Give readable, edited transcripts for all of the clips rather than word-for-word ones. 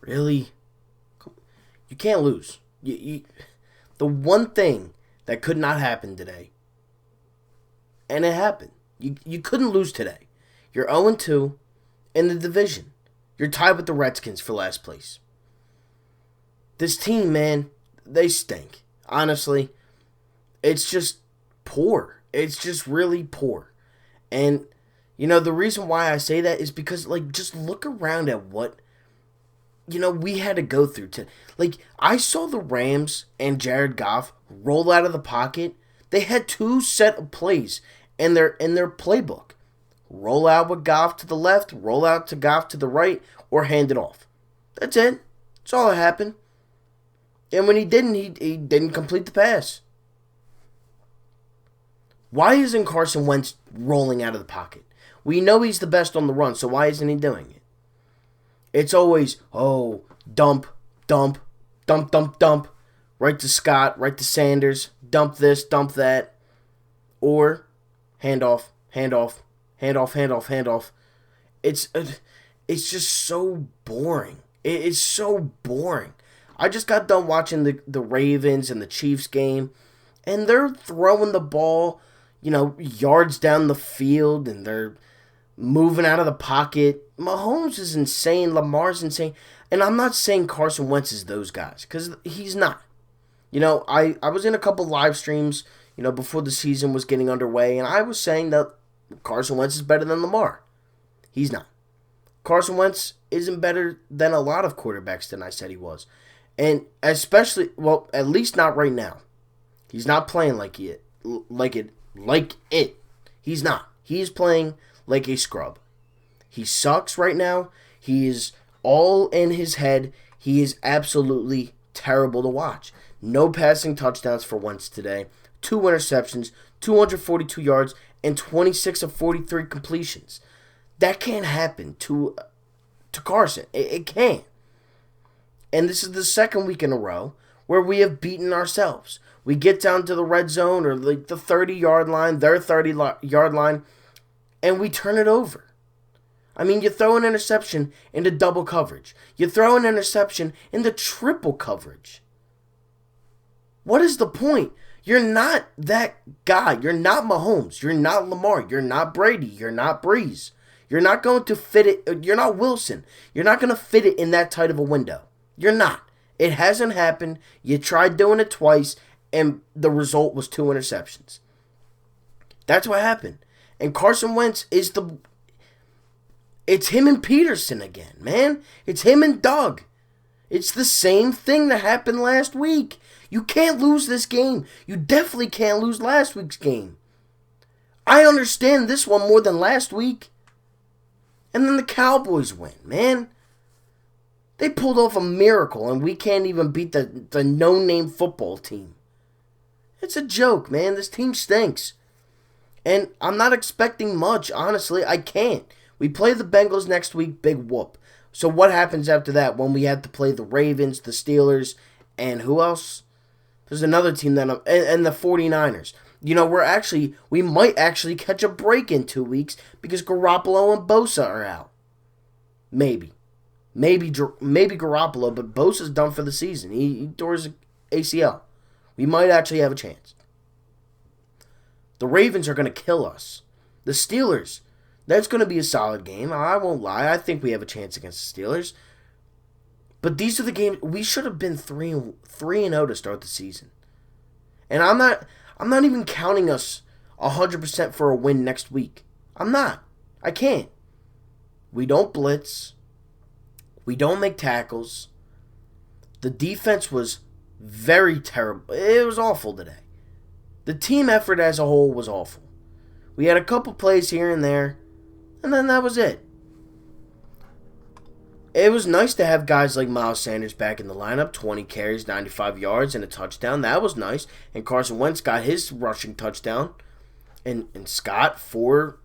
Really? You can't lose. The one thing that could not happen today, and it happened. You couldn't lose today. You're 0-2 in the division. You're tied with the Redskins for last place. This team, man, they stink. Honestly, it's just poor. It's just really poor. And, the reason why I say that is because, just look around at what, we had to go through to. I saw the Rams and Jared Goff roll out of the pocket. They had two set of plays in their playbook. Roll out with Goff to the left, roll out to Goff to the right, or hand it off. That's it. That's all that happened. And when he didn't, he didn't complete the pass. Why isn't Carson Wentz rolling out of the pocket? We know he's the best on the run, so why isn't he doing it? It's always, dump, dump, dump, dump, dump. Right to Scott, right to Sanders, dump this, dump that. Or handoff, handoff, handoff, handoff, handoff. It's just so boring. It's so boring. I just got done watching the Ravens and the Chiefs game, and they're throwing the ball, yards down the field, and they're moving out of the pocket. Mahomes is insane. Lamar's insane. And I'm not saying Carson Wentz is those guys, because he's not. I was in a couple live streams, before the season was getting underway, and I was saying that Carson Wentz is better than Lamar. He's not. Carson Wentz isn't better than a lot of quarterbacks than I said he was. And especially, at least not right now. He's not playing like it. He's not. He's playing like a scrub. He sucks right now. He is all in his head. He is absolutely terrible to watch. No passing touchdowns for Wentz today. 2 interceptions, 242 yards, and 26 of 43 completions. That can't happen to Carson. It can't. And this is the second week in a row where we have beaten ourselves. We get down to the red zone or the 30-yard line, their 30-yard line, and we turn it over. I mean, you throw an interception into double coverage. You throw an interception into triple coverage. What is the point? You're not that guy. You're not Mahomes. You're not Lamar. You're not Brady. You're not Breeze. You're not going to fit it. You're not Wilson. You're not going to fit it in that tight of a window. You're not. It hasn't happened. You tried doing it twice, and the result was 2 interceptions. That's what happened. And Carson Wentz is it's him and Peterson again, man. It's him and Doug. It's the same thing that happened last week. You can't lose this game. You definitely can't lose last week's game. I understand this one more than last week. And then the Cowboys win, man. They pulled off a miracle, and we can't even beat the no-name football team. It's a joke, man. This team stinks. And I'm not expecting much, honestly. I can't. We play the Bengals next week, big whoop. So what happens after that when we have to play the Ravens, the Steelers, and who else? There's another team and the 49ers. We might actually catch a break in 2 weeks because Garoppolo and Bosa are out. Maybe Garoppolo, but Bosa's done for the season. He tore his ACL. We might actually have a chance. The Ravens are going to kill us. The Steelers, that's going to be a solid game. I won't lie. I think we have a chance against the Steelers. But these are the games we should have been 3-0 to start the season. And I'm not even counting us 100% for a win next week. I'm not. I can't. We don't blitz. We don't make tackles. The defense was very terrible. It was awful today. The team effort as a whole was awful. We had a couple plays here and there, and then that was it. It was nice to have guys like Miles Sanders back in the lineup. 20 carries, 95 yards, and a touchdown. That was nice. And Carson Wentz got his rushing touchdown. And Scott, four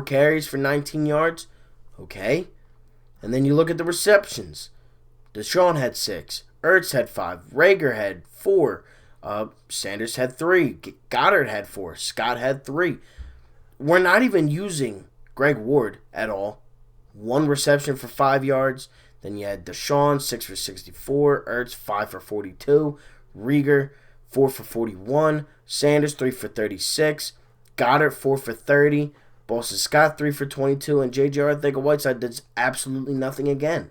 carries for 19 yards. Okay. And then you look at the receptions. Deshaun had 6. Ertz had 5. Rager had 4. Sanders had 3. Goddard had 4. Scott had 3. We're not even using Greg Ward at all. 1 reception for 5 yards. Then you had Deshaun, 6 for 64. Ertz, 5 for 42. Rieger, 4 for 41. Sanders, 3 for 36. Goddard, 4 for 30. Boston Scott, 3 for 22. And J.J. Arcega-Whiteside does absolutely nothing again.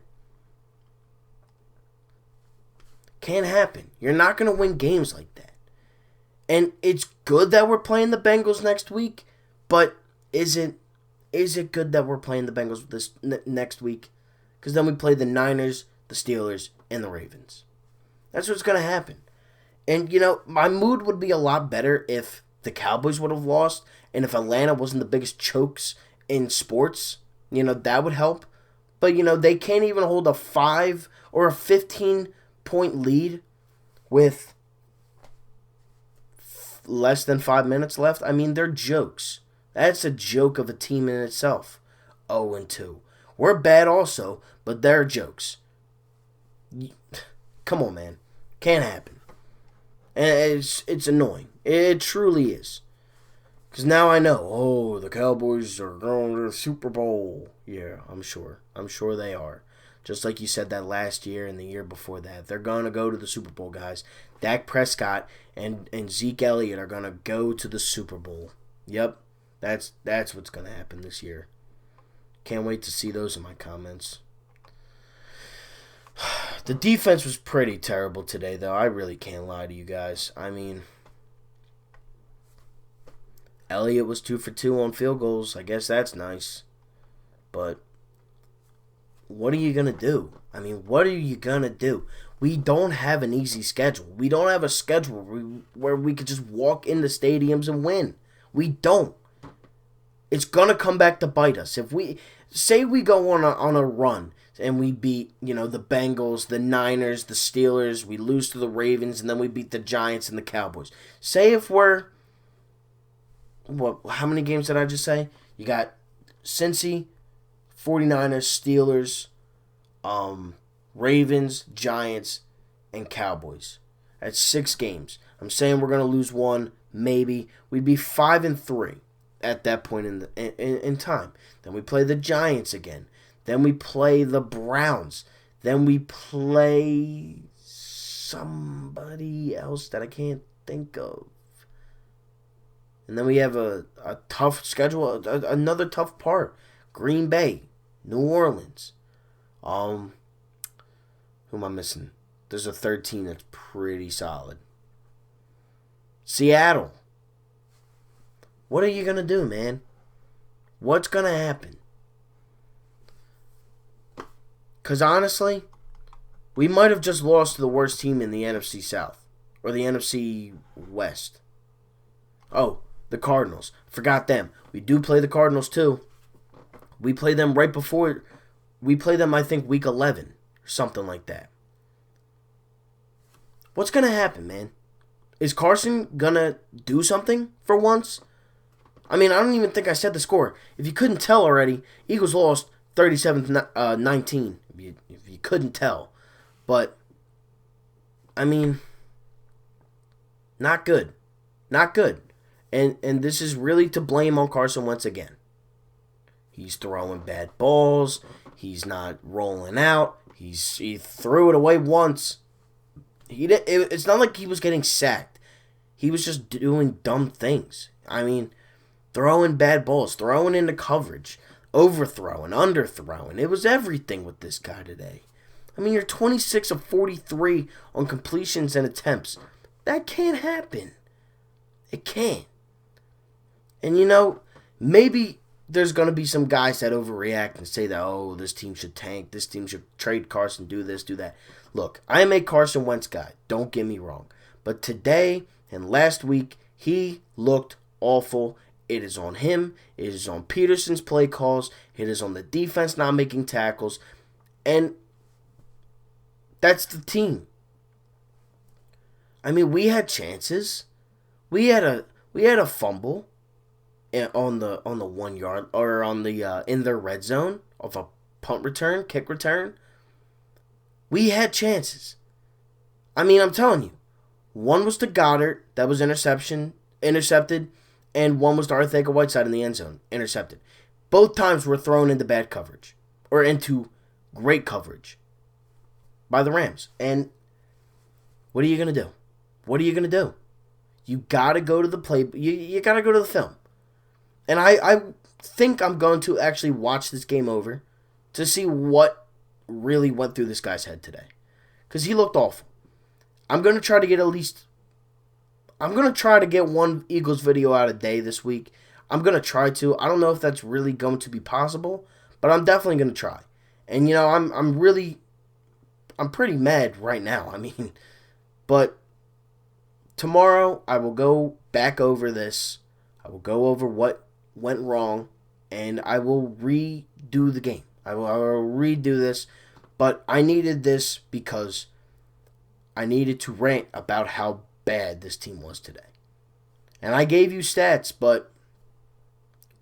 Can't happen. You're not going to win games like that. And it's good that we're playing the Bengals next week, but is it good that we're playing the Bengals this next week? Because then we play the Niners, the Steelers, and the Ravens. That's what's going to happen. And, my mood would be a lot better if the Cowboys would have lost and if Atlanta wasn't the biggest chokes in sports. That would help. But, they can't even hold a 5 or a 15-point lead with less than 5 minutes left. I mean, they're jokes. That's a joke of a team in itself. 0-2. We're bad also, but they're jokes. Come on, man. Can't happen. And it's annoying. It truly is. Because now I know, the Cowboys are going to the Super Bowl. Yeah, I'm sure. I'm sure they are. Just like you said that last year and the year before that. They're going to go to the Super Bowl, guys. Dak Prescott and Zeke Elliott are going to go to the Super Bowl. Yep, that's what's going to happen this year. Can't wait to see those in my comments. The defense was pretty terrible today, though. I really can't lie to you guys. I mean, Elliott was 2 for 2 on field goals. I guess that's nice. But what are you going to do? I mean, what are you going to do? We don't have an easy schedule. We don't have a schedule where we could just walk into stadiums and win. We don't. It's going to come back to bite us. If we say we go on a run and we beat, the Bengals, the Niners, the Steelers, we lose to the Ravens, and then we beat the Giants and the Cowboys. Say if we're, how many games did I just say? You got Cincy, 49ers, Steelers, Ravens, Giants, and Cowboys. That's 6 games. I'm saying we're going to lose one, maybe. We'd be 5-3 at that point in time. Then we play the Giants again. Then we play the Browns. Then we play somebody else that I can't think of. And then we have a tough schedule, another tough part. Green Bay, New Orleans. Who am I missing? There's a third team that's pretty solid. Seattle. What are you going to do, man? What's going to happen? Because honestly, we might have just lost to the worst team in the NFC South. Or the NFC West. Oh, the Cardinals. Forgot them. We do play the Cardinals too. We play them right before. We play them, I think, week 11. Or something like that. What's going to happen, man? Is Carson going to do something for once? I mean, I don't even think I said the score. If you couldn't tell already, Eagles lost 37-19. If you couldn't tell. But, I mean, not good. Not good. And this is really to blame on Carson once again. He's throwing bad balls. He's not rolling out. He threw it away once. It's not like he was getting sacked. He was just doing dumb things. I mean, throwing bad balls, throwing into coverage, overthrowing, underthrowing. It was everything with this guy today. I mean, you're 26 of 43 on completions and attempts. That can't happen. It can't. And, maybe there's going to be some guys that overreact and say that, oh, this team should tank, this team should trade Carson, do this, do that. Look, I am a Carson Wentz guy. Don't get me wrong. But today and last week, he looked awful. It is on him. It is on Peterson's play calls. It is on the defense not making tackles. And that's the team. I mean, we had chances. We had a fumble on the 1 yard or on the in their red zone of a punt return, kick return. We had chances. I mean, I'm telling you, one was to Goddard that was intercepted, and one was to Arcega-Whiteside in the end zone, intercepted. Both times were thrown into bad coverage or into Great coverage by the Rams. And what are you going to do? What are you going to do? You got to go to the play. You got to go to the film. And I think I'm going to actually watch this game over to see what really went through this guy's head today. Because he looked awful. I'm going to try to get one Eagles video out a day this week. I'm going to try to. I don't know if that's really going to be possible, but I'm definitely going to try. And, I'm pretty mad right now. But tomorrow I will go back over this. I will go over what went wrong, and I will redo the game. I will redo this, but I needed this because I needed to rant about how bad this team was today. And I gave you stats, but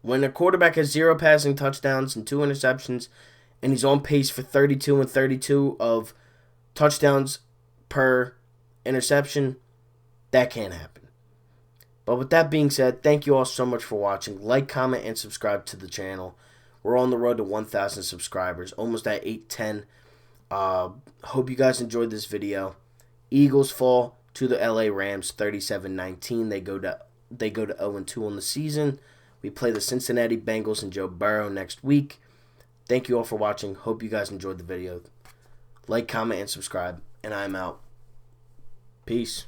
when a quarterback has 0 passing touchdowns and 2 interceptions, and he's on pace for 32 and 32 of touchdowns per interception, that can't happen. But with that being said, thank you all so much for watching. Like, comment, and subscribe to the channel. We're on the road to 1,000 subscribers, almost at 810. Hope you guys enjoyed this video. Eagles fall to the LA Rams 37-19. They go to 0-2 on the season. We play the Cincinnati Bengals and Joe Burrow next week. Thank you all for watching. Hope you guys enjoyed the video. Like, comment, and subscribe. And I'm out. Peace.